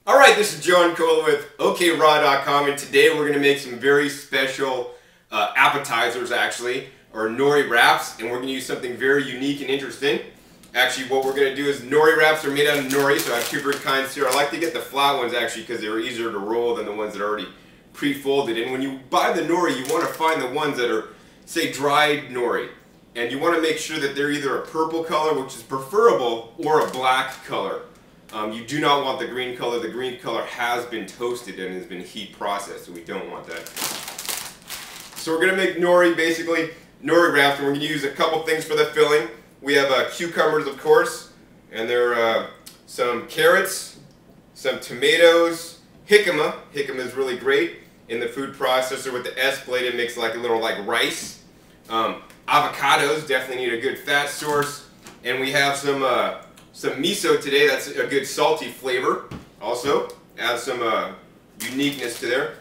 Alright, this is John Cole with OKRaw.com, and today we're going to make some very special appetizers actually, or nori wraps, and we're going to use something very unique and interesting. Actually, what we're going to do is nori wraps are made out of nori, so I have two different kinds here. I like to get the flat ones actually because they're easier to roll than the ones that are already pre-folded. And when you buy the nori, you want to find the ones that are, say, dried nori. And you want to make sure that they're either a purple color, which is preferable, or a black color. You do not want the green color. The green color has been toasted and has been heat processed, so we don't want that. So we're going to make nori, basically, nori wraps, and we're going to use a couple things for the filling. We have cucumbers, of course, and there are some carrots, some tomatoes, jicama. Jicama is really great in the food processor with the S blade. It makes like a little like rice. Avocados definitely need a good fat source, and we have some miso today. That's a good salty flavor. Also adds some uniqueness to there.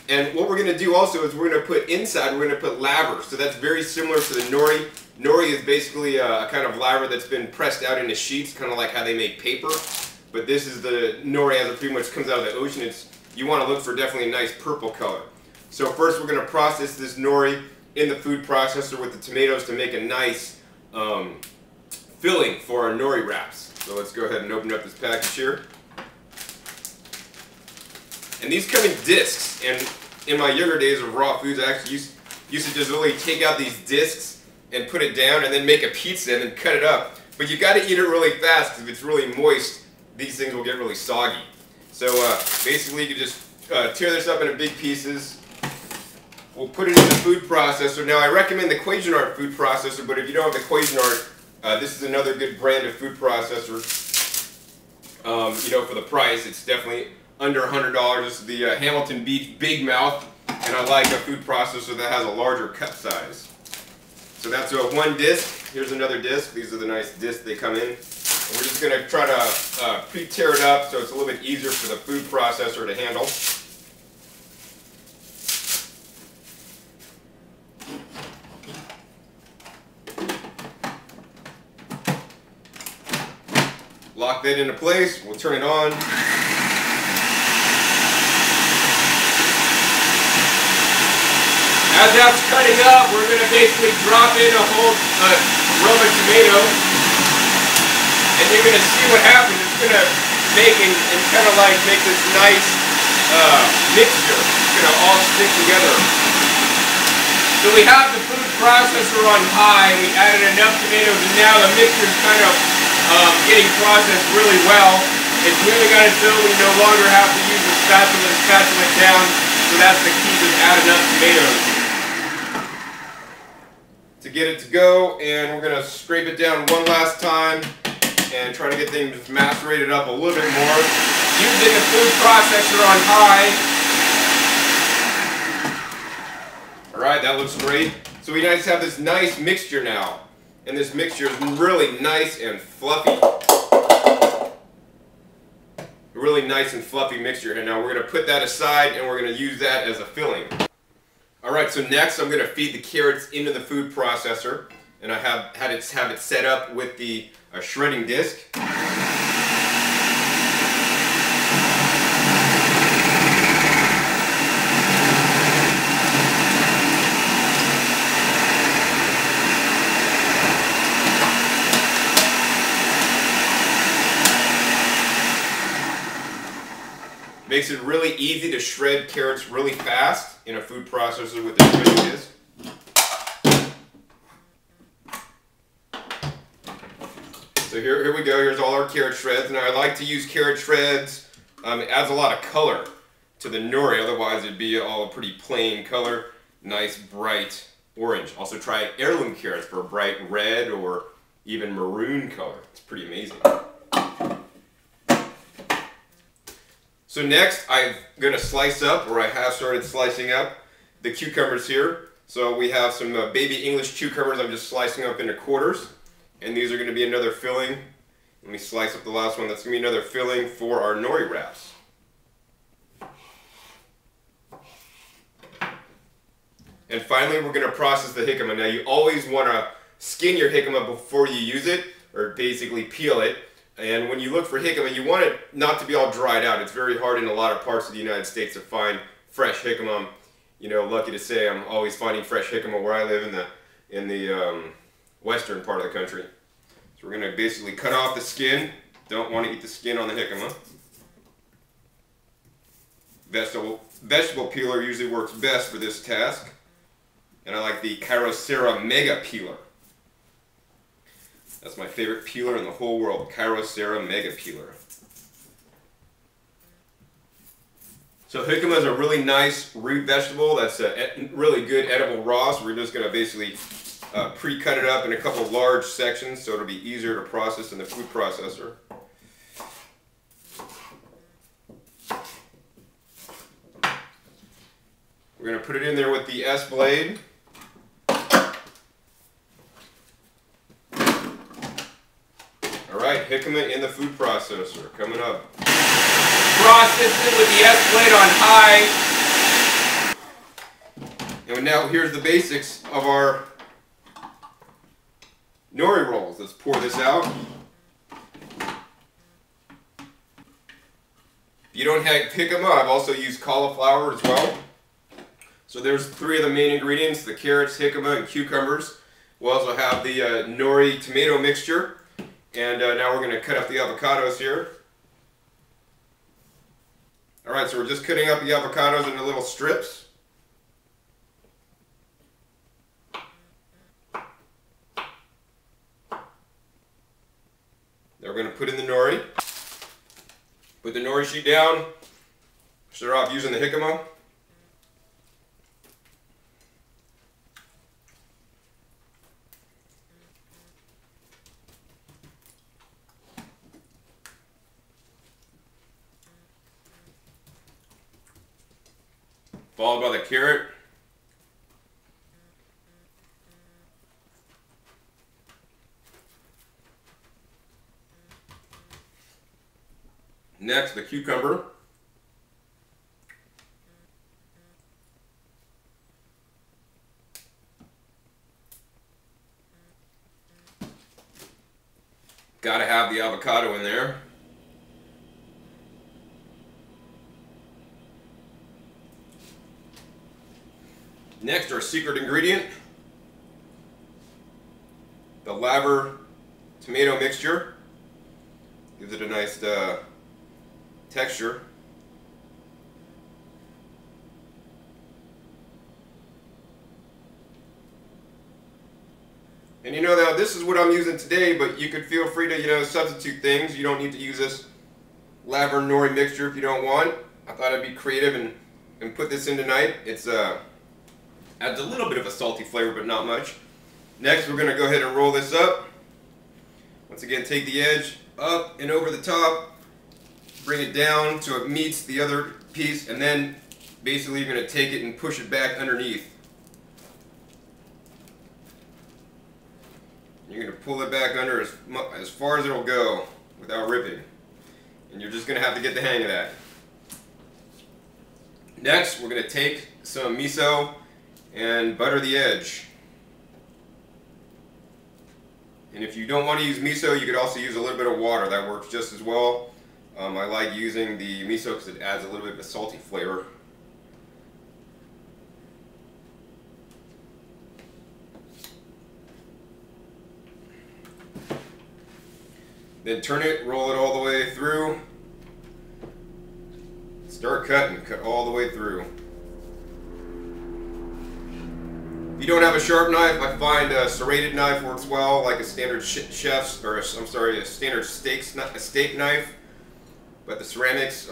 And what we're going to do also is we're going to put inside, we're going to put laver. So that's very similar to the nori. Nori is basically a kind of laver that's been pressed out into sheets, kind of like how they make paper. But this is the nori as it pretty much comes out of the ocean. You want to look for definitely a nice purple color. So first we're going to process this nori in the food processor with the tomatoes to make a nice filling for our nori wraps. So let's go ahead and open up this package here. And these come in discs, and in my younger days of raw foods I actually used to just really take out these discs and put it down and then make a pizza and then cut it up. But you got to eat it really fast because if it's really moist, these things will get really soggy. So basically you can just tear this up into big pieces. We'll put it in the food processor. Now I recommend the Cuisinart food processor, but if you don't have the Cuisinart, this is another good brand of food processor. You know, for the price, it's definitely under $100. This is the Hamilton Beach Big Mouth, and I like a food processor that has a larger cup size. So that's one disc. Here's another disc. These are the nice discs they come in. And we're just going to try to pre-tear it up so it's a little bit easier for the food processor to handle. Lock that into place. We'll turn it on. As that's cutting up, we're going to basically drop in a whole row of tomato, and you're going to see what happens. It's going to make and kind of like make this nice mixture. It's going to all stick together. So we have the food processor on high, and we added enough tomatoes, and now the mixture is kind of getting processed really well. It's really got it so we no longer have to use the spatula to spatula it down. So that's the key, to add enough tomatoes to get it to go. And we're going to scrape it down one last time and try to get things macerated up a little bit more. Using the food processor on high. Alright, that looks great. So we just have this nice mixture now. And this mixture is really nice and fluffy. Really nice and fluffy mixture. And now we're going to put that aside and we're going to use that as a filling. Alright, so next I'm going to feed the carrots into the food processor. And I have it set up with the shredding disc. Makes it really easy to shred carrots really fast in a food processor with the shredding disc. So here we go. Here's all our carrot shreds. Now I like to use carrot shreds. It adds a lot of color to the nori. Otherwise it'd be all a pretty plain color. Nice bright orange. Also try heirloom carrots for a bright red or even maroon color. It's pretty amazing. So next, I'm going to slice up, or I have started slicing up, the cucumbers here. So we have some baby English cucumbers I'm just slicing up into quarters. And these are going to be another filling. Let me slice up the last one. That's going to be another filling for our nori wraps. And finally, we're going to process the jicama. Now you always want to skin your jicama before you use it, or basically peel it. And when you look for jicama, you want it not to be all dried out. It's very hard in a lot of parts of the United States to find fresh jicama. You know, lucky to say I'm always finding fresh jicama where I live in the western part of the country. So we're going to basically cut off the skin. Don't want to eat the skin on the jicama. Vegetable peeler usually works best for this task. And I like the Carosera Mega Peeler. That's my favorite peeler in the whole world, Carosera Mega Peeler. So jicama is a really nice root vegetable. That's a really good edible raw. So we're just going to basically pre-cut it up in a couple of large sections so it'll be easier to process in the food processor. We're going to put it in there with the S-blade. Alright, jicama in the food processor, coming up. Process it with the S-blade on high. And now here's the basics of our nori rolls. Let's pour this out. If you don't have jicama, I've also used cauliflower as well. So there's 3 of the main ingredients, the carrots, jicama, and cucumbers. We'll also have the nori tomato mixture. And now we're going to cut up the avocados here. Alright, so we're just cutting up the avocados into little strips. Now we're going to put in the nori. Put the nori sheet down. Start off using the jicama. Followed by the carrot. Next, the cucumber. Gotta have the avocado in there. Next, our secret ingredient, the laver tomato mixture. Gives it a nice texture. And you know that this is what I'm using today, but you could feel free to substitute things. You don't need to use this laver nori mixture if you don't want. I thought I'd be creative and put this in tonight. It's adds a little bit of a salty flavor, but not much. Next, we're going to go ahead and roll this up. Once again, take the edge up and over the top, bring it down so it meets the other piece, and then basically you're going to take it and push it back underneath. You're going to pull it back under as far as it'll go without ripping. And you're just going to have to get the hang of that. Next, we're going to take some miso and butter the edge. And if you don't want to use miso, you could also use a little bit of water. That works just as well. I like using the miso because it adds a little bit of a salty flavor. Then turn it, roll it all the way through. Start cutting, cut all the way through. If you don't have a sharp knife, I find a serrated knife works well, like a standard chef's, or a standard steak knife. But the ceramics,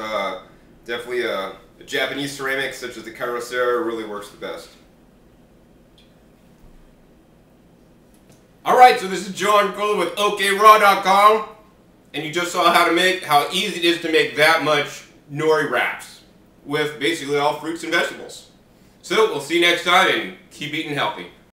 definitely a Japanese ceramic such as the Carosera really works the best. Alright, so this is John Kohler with OKRaw.com, and you just saw how easy it is to make that much nori wraps with basically all fruits and vegetables. So we'll see you next time, and keep eating healthy.